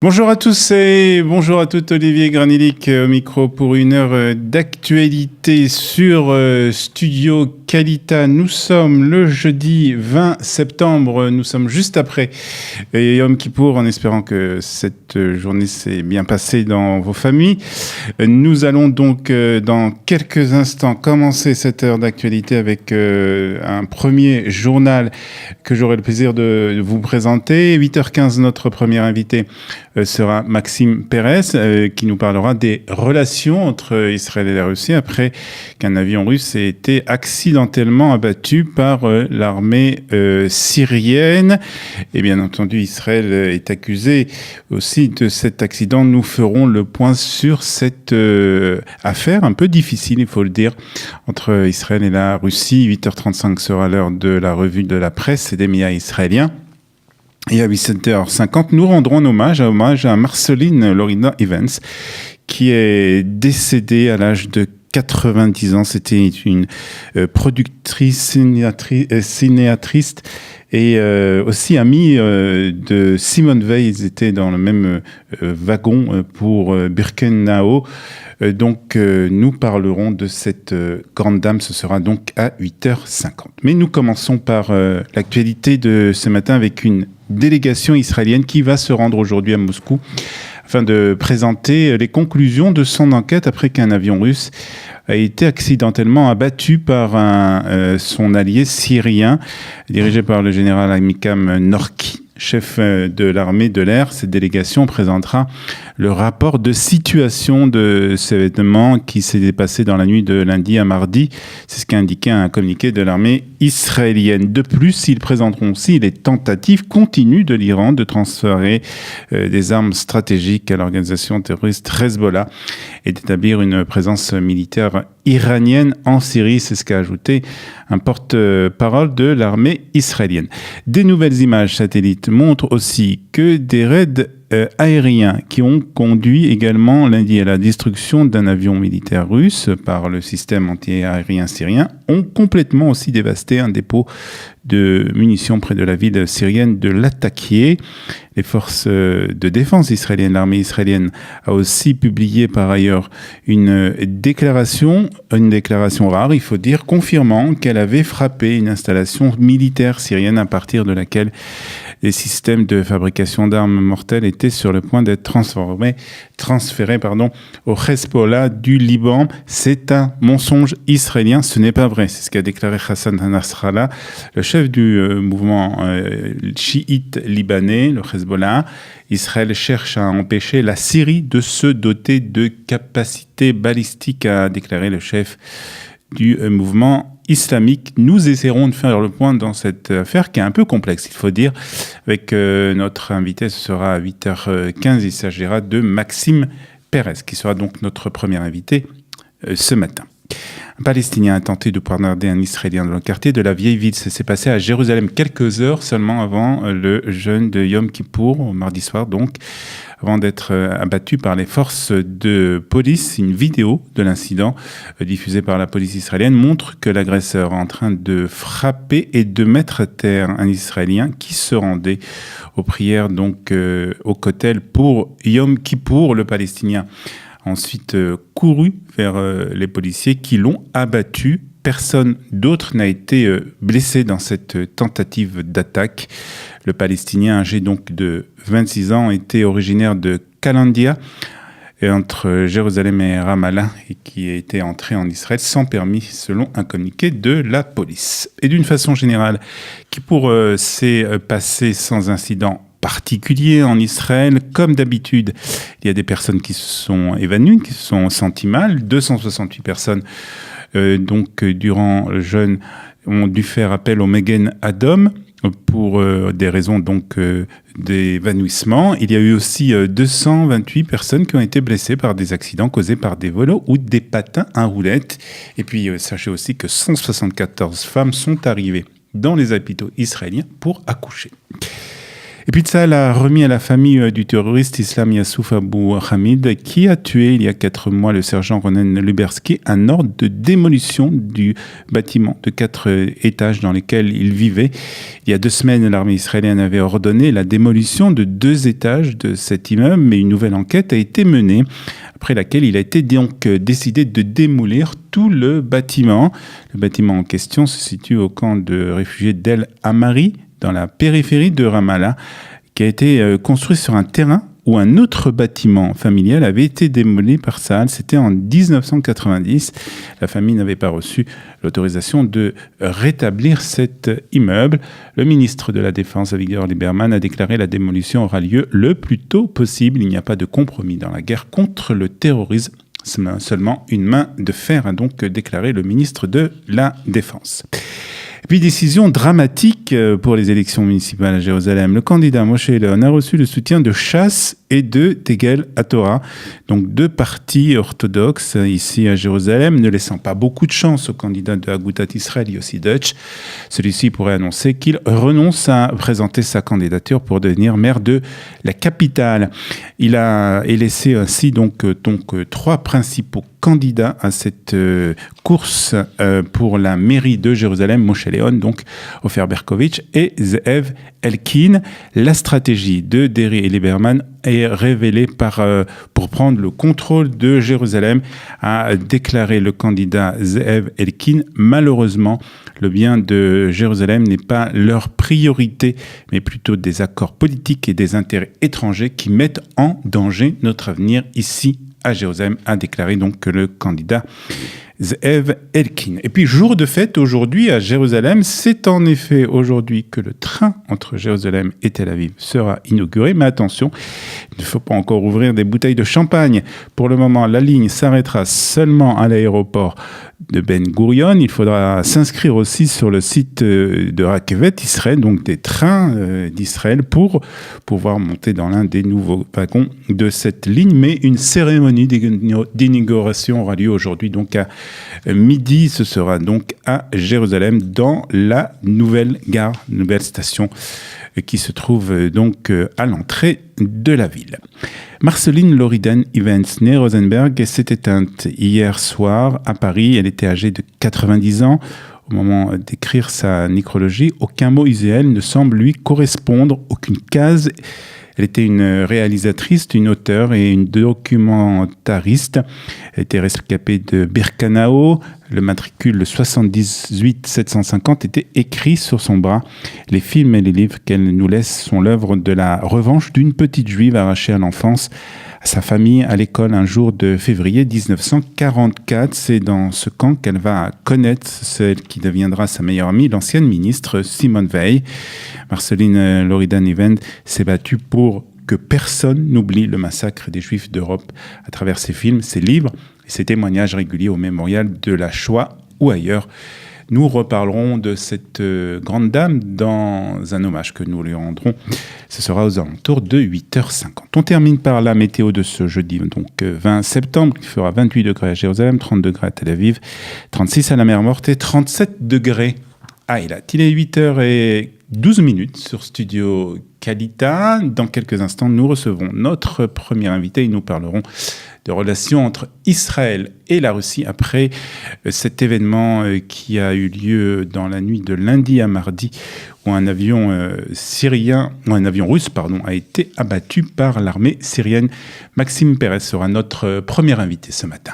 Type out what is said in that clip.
Bonjour à tous et bonjour à toutes, Olivier Granilic au micro pour une heure d'actualité sur Studio Kalita. Nous sommes le jeudi 20 septembre, nous sommes juste après Yom Kippour, en espérant que cette journée s'est bien passée dans vos familles. Nous allons donc dans quelques instants commencer cette heure d'actualité avec un premier journal que j'aurai le plaisir de vous présenter. 8h15, notre premier invité sera Maxime Pérez qui nous parlera des relations entre Israël et la Russie après qu'un avion russe ait été accidentellement abattu par l'armée syrienne. Et bien entendu, Israël est accusé aussi de cet accident. Nous ferons le point sur cette affaire un peu difficile, il faut le dire, entre Israël et la Russie. 8h35 sera l'heure de la revue de la presse et des médias israéliens. Et à 17h50, nous rendrons un hommage à Marceline Lorina Evans, qui est décédée à l'âge de 90 ans. C'était une productrice, cinéatrice et aussi amie de Simone Veil. Ils étaient dans le même wagon pour Birkenau. Donc, nous parlerons de cette grande dame. Ce sera donc à 8h50. Mais nous commençons par l'actualité de ce matin avec une délégation israélienne qui va se rendre aujourd'hui à Moscou afin de présenter les conclusions de son enquête après qu'un avion russe a été accidentellement abattu par son allié syrien, dirigé par le général Amikam Norki, chef de l'armée de l'air. Cette délégation présentera le rapport de situation de cet événement qui s'est passé dans la nuit de lundi à mardi. C'est ce qu'a indiqué un communiqué de l'armée israélienne. De plus, ils présenteront aussi les tentatives continues de l'Iran de transférer des armes stratégiques à l'organisation terroriste Hezbollah et d'établir une présence militaire iranienne en Syrie. C'est ce qu'a ajouté un porte-parole de l'armée israélienne. Des nouvelles images satellites montrent aussi que des raids aériens qui ont conduit également lundi à la destruction d'un avion militaire russe par le système anti-aérien syrien ont complètement aussi dévasté un dépôt de munitions près de la ville syrienne de Latakia. Les forces de défense israéliennes, l'armée israélienne, a aussi publié par ailleurs une déclaration rare, il faut dire, confirmant qu'elle avait frappé une installation militaire syrienne à partir de laquelle les systèmes de fabrication d'armes mortelles étaient sur le point d'être transférés au Hezbollah du Liban. C'est un mensonge israélien, ce n'est pas vrai. C'est ce qu'a déclaré Hassan Nasrallah, le chef du mouvement chiite libanais, le Hezbollah. Israël cherche à empêcher la Syrie de se doter de capacités balistiques, a déclaré le chef du mouvement islamique. Nous essaierons de faire le point dans cette affaire qui est un peu complexe, il faut dire. Avec notre invité, ce sera à 8h15. Il s'agira de Maxime Pérez, qui sera donc notre premier invité ce matin. Un Palestinien a tenté de poignarder un Israélien dans le quartier de la Vieille Ville. Ça s'est passé à Jérusalem quelques heures seulement avant le jeûne de Yom Kippour, mardi soir donc, avant d'être abattu par les forces de police. Une vidéo de l'incident diffusée par la police israélienne montre que l'agresseur est en train de frapper et de mettre à terre un Israélien qui se rendait aux prières donc au Kotel pour Yom Kippour. Le Palestinien a ensuite couru vers les policiers qui l'ont abattu. Personne d'autre n'a été blessé dans cette tentative d'attaque. Le Palestinien, âgé donc de 26 ans, était originaire de Kalandia, entre Jérusalem et Ramallah, et qui était entré en Israël sans permis, selon un communiqué de la police. Et d'une façon générale, Kippour s'est passé sans incident particulier en Israël. Comme d'habitude, il y a des personnes qui se sont évanouies, qui se sont senties mal. 268 personnes, durant le jeûne, ont dû faire appel au Magen Adom pour des raisons d'évanouissement. Il y a eu aussi 228 personnes qui ont été blessées par des accidents causés par des vélos ou des patins à roulettes. Et puis, sachez aussi que 174 femmes sont arrivées dans les hôpitaux israéliens pour accoucher. Et puis Tsahal a remis à la famille du terroriste Islam Yassouf Abou Hamid, qui a tué il y a 4 mois le sergent Ronen Lubersky, un ordre de démolition du bâtiment de 4 étages dans lequel il vivait. Il y a 2 semaines, l'armée israélienne avait ordonné la démolition de 2 étages de cet immeuble, mais une nouvelle enquête a été menée, après laquelle il a été donc décidé de démolir tout le bâtiment. Le bâtiment en question se situe au camp de réfugiés d'El Amari, dans la périphérie de Ramallah, qui a été construit sur un terrain où un autre bâtiment familial avait été démoli par Tsahal. C'était en 1990. La famille n'avait pas reçu l'autorisation de rétablir cet immeuble. Le ministre de la Défense, Avigdor Lieberman, a déclaré la démolition aura lieu le plus tôt possible. Il n'y a pas de compromis dans la guerre contre le terrorisme. Seulement une main de fer, a donc déclaré le ministre de la Défense. Et puis, décision dramatique pour les élections municipales à Jérusalem. Le candidat Moshe Leon a reçu le soutien de Shas et de Tegel HaTorah, donc 2 partis orthodoxes ici à Jérusalem, ne laissant pas beaucoup de chance au candidat de Agudat Israël, Yossi Deutsch. Celui-ci pourrait annoncer qu'il renonce à présenter sa candidature pour devenir maire de la capitale. Il a laissé ainsi donc 3 principaux candidats à cette course pour la mairie de Jérusalem, Moshe Leon, donc Ofer Berkovitch et Ze'ev Elkin. La stratégie de Deri Lieberman est révélée pour prendre le contrôle de Jérusalem, a déclaré le candidat Ze'ev Elkin. Malheureusement, le bien de Jérusalem n'est pas leur priorité, mais plutôt des accords politiques et des intérêts étrangers qui mettent en danger notre avenir ici à Jérusalem, a déclaré donc le candidat Ze'ev Elkin. Et puis, jour de fête aujourd'hui à Jérusalem, c'est en effet aujourd'hui que le train entre Jérusalem et Tel Aviv sera inauguré. Mais attention, il ne faut pas encore ouvrir des bouteilles de champagne. Pour le moment, la ligne s'arrêtera seulement à l'aéroport de Ben Gurion. Il faudra s'inscrire aussi sur le site de Rakevet Israël, donc des trains d'Israël, pour pouvoir monter dans l'un des nouveaux wagons de cette ligne. Mais une cérémonie d'inauguration aura lieu aujourd'hui, donc à midi. Ce sera donc à Jérusalem, dans la nouvelle gare, nouvelle station qui se trouve donc à l'entrée de la ville. Marceline Loriden Evans, née Rosenberg, s'est éteinte hier soir à Paris. Elle était âgée de 90 ans. Au moment d'écrire sa nécrologie, aucun mot usuel ne semble lui correspondre, aucune case. Elle était une réalisatrice, une auteure et une documentariste. Elle était rescapée de Birkenau. Le matricule 78 750 était écrit sur son bras. Les films et les livres qu'elle nous laisse sont l'œuvre de la revanche d'une petite juive arrachée à l'enfance, à sa famille, à l'école, un jour de février 1944. C'est dans ce camp qu'elle va connaître celle qui deviendra sa meilleure amie, l'ancienne ministre Simone Veil. Marceline Loriden-Evans s'est battue pour que personne n'oublie le massacre des Juifs d'Europe à travers ses films, ses livres et ses témoignages réguliers au mémorial de la Shoah ou ailleurs. Nous reparlerons de cette grande dame dans un hommage que nous lui rendrons. Ce sera aux alentours de 8h50. On termine par la météo de ce jeudi, donc 20 septembre. Il fera 28 degrés à Jérusalem, 30 degrés à Tel Aviv, 36 à la mer Morte et 37 degrés à Eilat. Il est 8h12 sur Studio Kalita. Dans quelques instants, nous recevrons notre premier invité et nous parlerons de relations entre Israël et la Russie après cet événement qui a eu lieu dans la nuit de lundi à mardi, où un avion russe a été abattu par l'armée syrienne. Maxime Pérez sera notre premier invité ce matin.